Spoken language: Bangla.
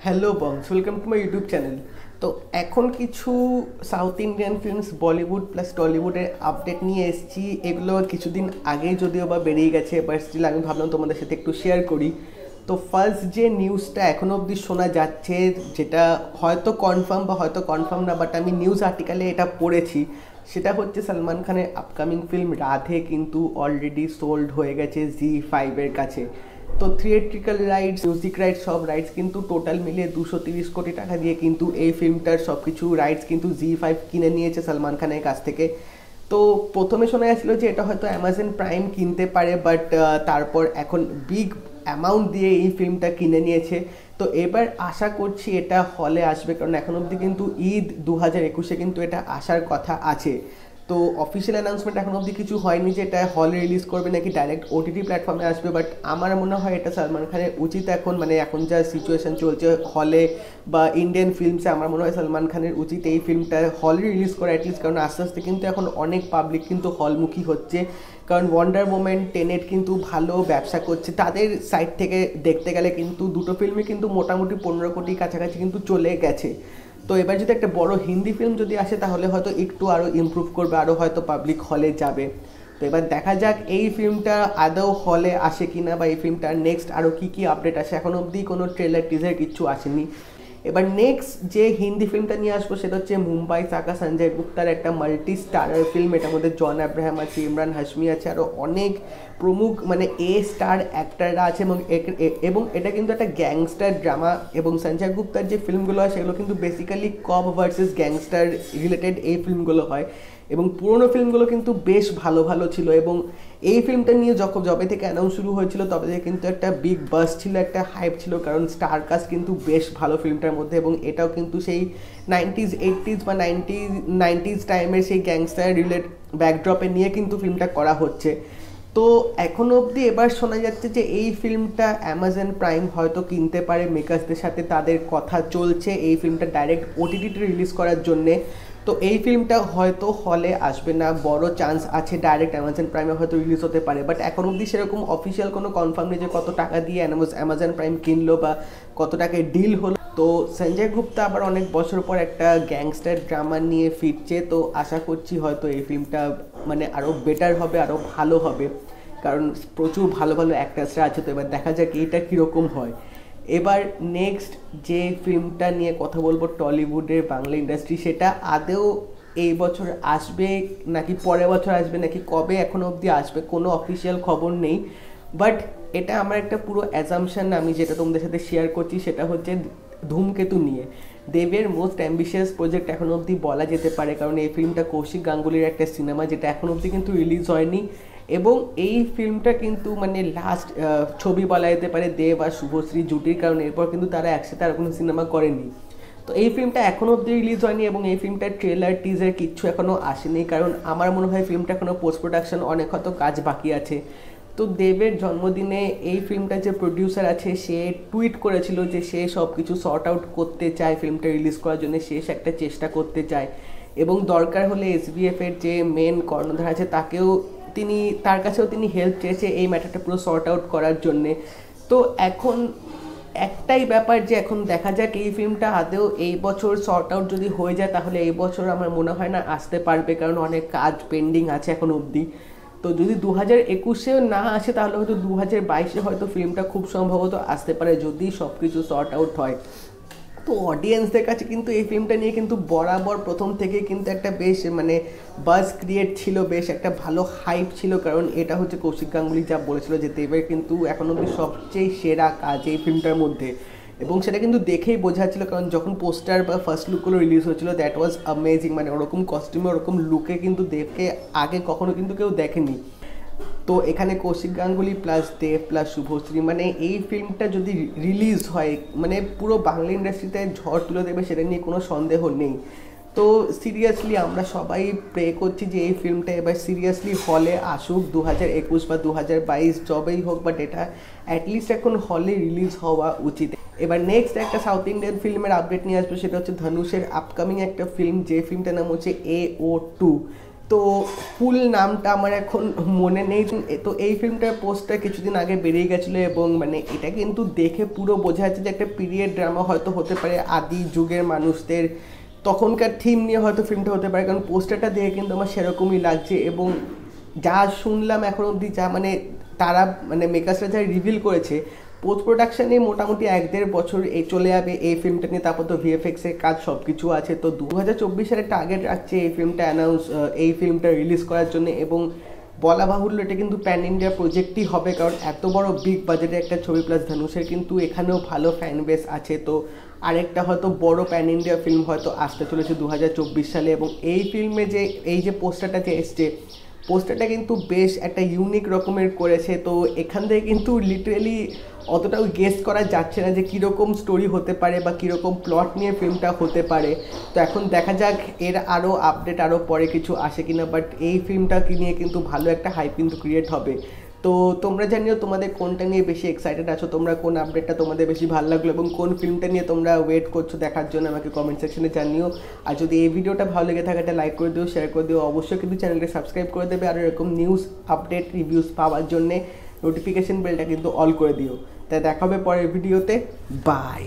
হ্যালো বংস, welcome to my YouTube channel. তো এখন কিছু south Indian films Bollywood plus টলিউডের আপডেট নিয়ে এসেছি। এগুলো কিছুদিন আগেই যদিও বা বেরিয়ে গেছে, বাট স্টিল আমি ভাবলাম তোমাদের সাথে একটু শেয়ার করি। তো ফার্স্ট যে নিউজটা এখনও অবধি শোনা যাচ্ছে, যেটা হয়তো কনফার্ম বা হয়তো কনফার্ম না, বাট আমি নিউজ আর্টিকেলে এটা পড়েছি, সেটা হচ্ছে সালমান খানের আপকামিং ফিল্ম রাধে কিন্তু অলরেডি সোল্ড হয়ে গেছে জি5-এর কাছে। তো থিয়েট্রিক্যাল রাইটস, মিউজিক রাইটস, সব রাইটস কিন্তু টোটাল মিলিয়ে 230 কোটি টাকা দিয়ে কিন্তু এই ফিল্মটার সব কিছু রাইটস কিন্তু জি5 কিনে নিয়েছে সালমান খানের কাছ থেকে। তো প্রথমে শোনা যাচ্ছিলো যে এটা হয়তো অ্যামাজন প্রাইম কিনতে পারে, বাট তারপর এখন বিগ অ্যামাউন্ট দিয়ে এই ফিল্মটা কিনে নিয়েছে। তো এবার আশা করছি এটা হলে আসবে, কারণ এখন অবধি কিন্তু ঈদ 2021-এ কিন্তু এটা আসার কথা আছে। তো অফিসিয়াল অ্যানাউন্সমেন্ট এখন অবধি কিছু হয়নি যে এটা হলে রিলিজ করবে নাকি ডাইরেক্ট ওটিটি প্ল্যাটফর্মে আসবে, বাট আমার মনে হয় এটা সালমান খানের উচিত এখন, মানে এখন যা সিচুয়েশন চলছে হলে বা ইন্ডিয়ান ফিল্মসে, আমার মনে হয় সালমান খানের উচিত এই ফিল্মটা হলে রিলিজ করা অ্যাটলিস্ট, কারণ আস্তে আস্তে কিন্তু এখন অনেক পাবলিক কিন্তু হলমুখী হচ্ছে। কারণ ওয়ান্ডার ওম্যান, টেনেট কিন্তু ভালো ব্যবসা করছে তাদের সাইড থেকে দেখতে গেলে, কিন্তু দুটো ফিল্মই কিন্তু মোটামুটি 15 কোটি কাছাকাছি কিন্তু চলে গেছে। তো এবার যদি একটা বড় হিন্দি ফিল্ম যদি আসে তাহলে হয়তো একটু আরও ইমপ্রুভ করবে, আরও হয়তো পাবলিক হলে যাবে। তো এবার দেখা যাক এই ফিল্মটা আদৌ হলে আসে কিনা, বা এই ফিল্মটার নেক্সট আরও কী কী আপডেট আসে। এখন অবধি কোনো ট্রেলার টিজার কিচ্ছু আসেনি। এবার নেক্সট যে হিন্দি ফিল্মটা নিয়ে আসবো সেটা হচ্ছে মুম্বাই সাকা সঞ্জয় গুপ্তার একটা মাল্টি স্টারার ফিল্ম। এটার মধ্যে জন আব্রাহাম আছে, ইমরান হাশমি আছে, আরও অনেক প্রমুখ মানে স্টার অ্যাক্টাররা আছে, এবং এটা কিন্তু একটা গ্যাংস্টার ড্রামা। এবং সঞ্জয় গুপ্তার যে ফিল্মগুলো হয় সেগুলো কিন্তু বেসিক্যালি কপ ভার্সেস গ্যাংস্টার রিলেটেড এই ফিল্মগুলো হয়, এবং পুরোনো ফিল্মগুলো কিন্তু বেশ ভালো ভালো ছিল। এবং এই ফিল্মটা নিয়ে যবে থেকে অ্যানাউন্স শুরু হয়েছিল তবে থেকে কিন্তু একটা বিগ বাস ছিল, একটা হাইপ ছিল, কারণ স্টার কাস্ট কিন্তু বেশ ভালো ফিল্মটার মধ্যে। এবং এটাও কিন্তু সেই 90s 80s বা 90s টাইমের সেই গ্যাংস্টার রিলেট ব্যাকড্রপে নিয়ে কিন্তু ফিল্মটা করা হচ্ছে। তো এখনও অবধি এবার শোনা যাচ্ছে যে এই ফিল্মটা অ্যামাজন প্রাইম হয়তো কিনতে পারে, মেকার্সদের সাথে তাদের কথা চলছে এই ফিল্মটা ডাইরেক্ট ওটিটিতে রিলিজ করার জন্যে। তো এই ফিল্মটা হয়তো হলে আসবে না, বড় চান্স আছে ডাইরেক্ট অ্যামাজন প্রাইমে হয়তো রিলিজ হতে পারে, বাট এখন অবধি সেরকম অফিসিয়াল কোনো কনফার্ম নেই যে কত টাকা দিয়ে অ্যামাজন প্রাইম কিনলো বা কত টাকায় ডিল হলো। তো সঞ্জয় গুপ্তা আবার অনেক বছর পর একটা গ্যাংস্টার ড্রামা নিয়ে ফিরছে, তো আশা করছি হয়তো এই ফিল্মটা মানে আরও বেটার হবে, আরও ভালো হবে, কারণ প্রচুর ভালো ভালো অ্যাক্টার্সরা আছে। তো এবার দেখা যাক এইটা কীরকম হয়। এবার নেক্সট যে ফিল্মটা নিয়ে কথা বলবো টলিউডের বাংলা ইন্ডাস্ট্রি, সেটা আদৌ এই বছর আসবে নাকি পরের বছর আসবে নাকি কবে এখনও অবধি আসবে কোনো অফিসিয়াল খবর নেই, বাট এটা আমার একটা পুরো অ্যাজাম্পশন, আমি যেটা তোমাদের সাথে শেয়ার করছি সেটা হচ্ছে ধূমকেতু নিয়ে। দেবের মোস্ট অ্যাম্বিশিয়াস প্রজেক্ট এখন অবধি বলা যেতে পারে, কারণ এই ফিল্মটা কৌশিক গাঙ্গুলির একটা সিনেমা, যেটা এখন অবধি কিন্তু রিলিজ হয়নি। এবং এই ফিল্মটা কিন্তু মানে লাস্ট ছবি বলা যেতে পারে দেব আর শুভশ্রী জুটির, কারণ এরপর কিন্তু তারা একসাথে আর কোনো সিনেমা করেনি। তো এই ফিল্মটা এখনও অবধি রিলিজ হয়নি, এবং এই ফিল্মটার ট্রেলার টিজার কিচ্ছু এখনও আসেনি, কারণ আমার মনে হয় ফিল্মটা এখনও পোস্ট প্রোডাকশন অনেক হয়তো কাজ বাকি আছে। তো দেবের জন্মদিনে এই ফিল্মটার যে প্রডিউসার আছে সে টুইট করেছিল যে সে সব কিছু সর্ট আউট করতে চায় ফিল্মটা রিলিজ করার জন্য, শেষ একটা চেষ্টা করতে চায়, এবং দরকার হলে এসবিএফের যে মেন কর্ণধার আছে তাকেও তার কাছেও তিনি হেল্প চেয়েছে এই ম্যাটারটা পুরো সর্ট আউট করার জন্যে। তো এখন একটাই ব্যাপার যে এখন দেখা যাক এই ফিল্মটা আদৌ এই বছর সর্ট আউট যদি হয়ে যায় তাহলে এই বছর আমার মনে হয় না আসতে পারবে, কারণ অনেক কাজ পেন্ডিং আছে এখন অবধি। তো যদি 2021-এও না আসে তাহলে হয়তো 2022-এ হয়তো ফিল্মটা খুব সম্ভবত আসতে পারে, যদি সব কিছু সর্ট আউট হয়। তো অডিয়েন্সদের কাছে কিন্তু এই ফিল্মটা নিয়ে কিন্তু বরাবর প্রথম থেকে কিন্তু একটা বেশ মানে বাজ ক্রিয়েট ছিল, বেশ একটা ভালো হাইপ ছিল, কারণ এটা হচ্ছে কৌশিক গাঙ্গুলি যা বলেছিল যে দেবের কিন্তু এখন অবধি সবচেয়ে সেরা কাজ এই ফিল্মটার মধ্যে। এবং সেটা কিন্তু দেখেই বোঝা যাচ্ছিলো, কারণ যখন পোস্টার বা ফার্স্ট লুকগুলো রিলিজ হয়েছিল দ্যাট ওয়াজ অ্যামেজিং, মানে ওরকম কস্টিউমে ওরকম লুকে কিন্তু দেবকে আগে কখনো কিন্তু কেউ দেখেনি। তো এখানে কৌশিক গাঙ্গুলি প্লাস দেব প্লাস শুভশ্রী, মানে এই ফিল্মটা যদি রিলিজ হয় মানে পুরো বাংলা ইন্ডাস্ট্রিতে ঝড় তুলে দেবে, সেটা নিয়ে কোনো সন্দেহ নেই। তো সিরিয়াসলি আমরা সবাই প্রে করছি যে এই ফিল্মটা এবার সিরিয়াসলি হলে আসুক, 2021 বা 2022 যবেই হোক, বাট এটা অ্যাটলিস্ট এখন হলে রিলিজ হওয়া উচিত। এবার নেক্সট একটা সাউথ ইন্ডিয়ান ফিল্মের আপডেট নিয়ে আসবো, সেটা হচ্ছে ধনুষের আপকামিং একটা ফিল্ম, যে ফিল্মটার নাম হচ্ছে AO2। তো ফুল নামটা আমার এখন মনে নেই। তো এই ফিল্মটার পোস্টার কিছুদিন আগে বেরিয়ে গেছিলো এবং মানে এটা কিন্তু দেখে পুরো বোঝা যাচ্ছে যে একটা পিরিয়ড ড্রামা হয়তো হতে পারে, আদি যুগের মানুষদের তখনকার থিম নিয়ে হয়তো ফিল্মটা হতে পারে, কারণ পোস্টারটা দেখে কিন্তু আমার সেরকমই লাগছে। এবং যা শুনলাম এখন অবধি, যা মানে তারা মানে মেকার্সরা যা রিভিল করেছে, পোস্ট প্রোডাকশানে মোটামুটি 1-1.5 বছর চলে যাবে এই ফিল্মটা নিয়ে। তারপর তো ভিএফএক্সের কাজ সব কিছু আছে। তো 2024 সালে টার্গেট রাখছে এই ফিল্মটা এই ফিল্মটা রিলিজ করার জন্য। এবং বলা বাহুল্য এটা কিন্তু প্যান ইন্ডিয়া প্রজেক্টই হবে, কারণ এত বড় বিগ বাজেটের একটা ছবি, প্লাস ধনুষের কিন্তু এখানেও ভালো ফ্যান বেস আছে। তো আরেকটা হয়তো বড় প্যান ইন্ডিয়া ফিল্ম হয়তো আসতে চলেছে 2024 সালে। এবং এই ফিল্মে যে পোস্টারটা যে এসছে, পোস্টারটা কিন্তু বেশ একটা ইউনিক রকমের করেছে। তো এখান থেকে কিন্তু লিটারেলি অতটাও গেস করা যাচ্ছে না যে কীরকম স্টোরি হতে পারে বা কীরকম প্লট নিয়ে ফিল্মটা হতে পারে। তো এখন দেখা যাক এর আরও আপডেট আরও পরে কিছু আসে কিনা, বাট এই ফিল্মটা নিয়ে কিন্তু ভালো একটা হাইপ কিন্তু ক্রিয়েট হবে। তো তোমরা জানিও তোমাদের কোনটা নিয়ে বেশি এক্সাইটেড আছো, তোমরা কোন আপডেটটা তোমাদের বেশি ভালো লাগলো এবং কোন ফিল্মটা নিয়ে তোমরা ওয়েট করছো দেখার জন্য আমাকে কমেন্ট সেকশনে জানিও। আর যদি এই ভিডিওটা ভালো লেগে থাকে একটা লাইক করে দিও, শেয়ার করে দিও, অবশ্যই কিন্তু চ্যানেলটা সাবস্ক্রাইব করে দেবে। আর এরকম নিউজ আপডেট রিভিউস পাওয়ার জন্যে নোটিফিকেশন বেলটা কিন্তু অল করে দিও। তাই দেখা হবে পরের ভিডিওতে। বাই।